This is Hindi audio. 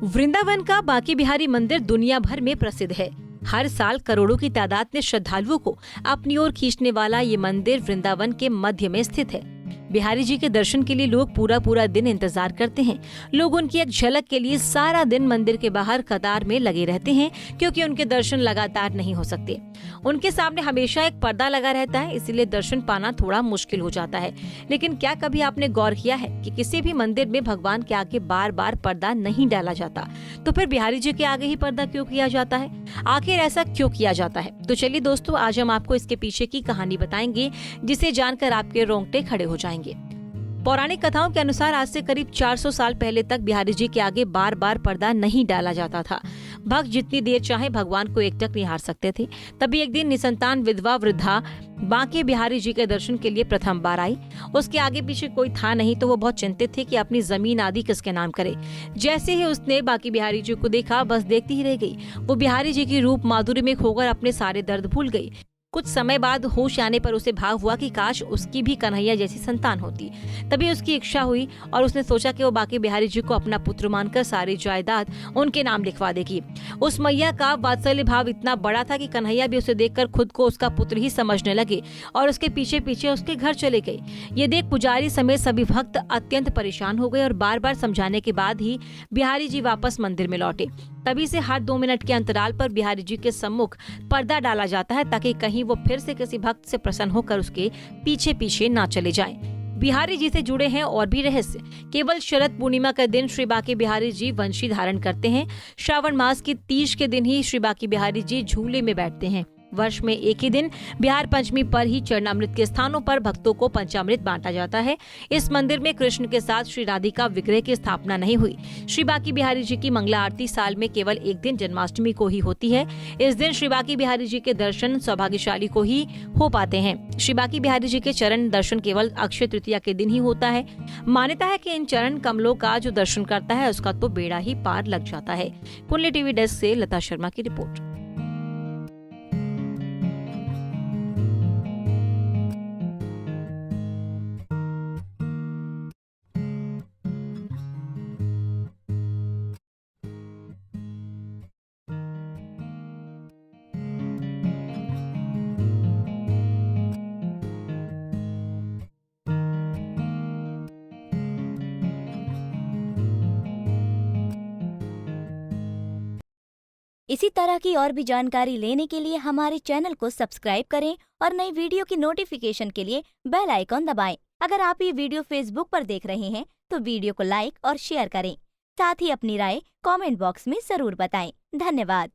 वृंदावन का बांके बिहारी मंदिर दुनिया भर में प्रसिद्ध है। हर साल करोड़ों की तादाद में श्रद्धालुओं को अपनी ओर खींचने वाला ये मंदिर वृंदावन के मध्य में स्थित है। बिहारी जी के दर्शन के लिए लोग पूरा दिन इंतजार करते हैं। लोग उनकी एक झलक के लिए सारा दिन मंदिर के बाहर कतार में लगे रहते हैं, क्योंकि उनके दर्शन लगातार नहीं हो सकते। उनके सामने हमेशा एक पर्दा लगा रहता है, इसीलिए दर्शन पाना थोड़ा मुश्किल हो जाता है। लेकिन क्या कभी आपने गौर किया है कि किसी भी मंदिर में भगवान के आगे बार बार पर्दा नहीं डाला जाता, तो फिर बिहारी जी के आगे ही पर्दा क्यों किया जाता है? आखिर ऐसा क्यों किया जाता है? तो चलिए दोस्तों, आज हम आपको इसके पीछे की कहानी बताएंगे, जिसे जानकर आपके रोंगटे खड़े हो जाएंगे। पौराणिक कथाओं के अनुसार आज से करीब 400 साल पहले तक बिहारी जी के आगे बार बार पर्दा नहीं डाला जाता था। भक्त जितनी देर चाहे भगवान को एकटक निहार सकते थे। तभी एक दिन निसंतान विधवा वृद्धा बांके बिहारी जी के दर्शन के लिए प्रथम बार आई। उसके आगे पीछे कोई था नहीं, तो वो बहुत चिंतित थी कि अपनी जमीन आदि किसके नाम करे। जैसे ही उसने बांके बिहारी जी को देखा, बस देखती ही रह गई। वो बिहारी जी की रूप माधुर्य में खोकर अपने सारे दर्द भूल गई। कुछ समय बाद होश आने पर उसे भाव हुआ कि काश उसकी भी कन्हैया जैसी संतान होती। तभी उसकी इच्छा हुई और उसने सोचा कि वो बांके बिहारी जी को अपना पुत्र मानकर सारी जायदाद उनके नाम लिखवा देगी। उस मैया का वात्सल्य भाव इतना बड़ा था कि कन्हैया भी उसे देखकर खुद को उसका पुत्र ही समझने लगे और उसके पीछे पीछे उसके घर चले गए। ये देख पुजारी समेत सभी भक्त अत्यंत परेशान हो गए और बार बार समझाने के बाद ही बिहारी जी वापस मंदिर में लौटे। तभी से हर 2 मिनट के अंतराल पर बिहारी जी के सम्मुख पर्दा डाला जाता है, ताकि कहीं वो फिर से किसी भक्त से प्रसन्न होकर उसके पीछे पीछे ना चले जाएं। बिहारी जी से जुड़े हैं और भी रहस्य। केवल शरद पूर्णिमा के दिन श्री बांके बिहारी जी वंशी धारण करते हैं। श्रावण मास की तीज के दिन ही श्री बांके बिहारी जी झूले में बैठते हैं। वर्ष में एक ही दिन बिहार पंचमी पर ही चरणामृत के स्थानों पर भक्तों को पंचामृत बांटा जाता है। इस मंदिर में कृष्ण के साथ श्री राधिका विग्रह की स्थापना नहीं हुई। श्री बांके बिहारी जी की मंगला आरती साल में केवल एक दिन जन्माष्टमी को ही होती है। इस दिन श्री बांके बिहारी जी के दर्शन सौभाग्यशाली को ही हो पाते हैं। श्री बांके बिहारी जी के चरण दर्शन केवल अक्षय तृतीया के दिन ही होता है। मान्यता है कि इन चरण कमलों का जो दर्शन करता है उसका तो बेड़ा ही पार लग जाता है। कुंडली टीवी डेस्क से लता शर्मा की रिपोर्ट। इसी तरह की और भी जानकारी लेने के लिए हमारे चैनल को सब्सक्राइब करें और नई वीडियो की नोटिफिकेशन के लिए बेल आइकॉन दबाएं। अगर आप ये वीडियो फेसबुक पर देख रहे हैं तो वीडियो को लाइक और शेयर करें। साथ ही अपनी राय कमेंट बॉक्स में जरूर बताएं। धन्यवाद।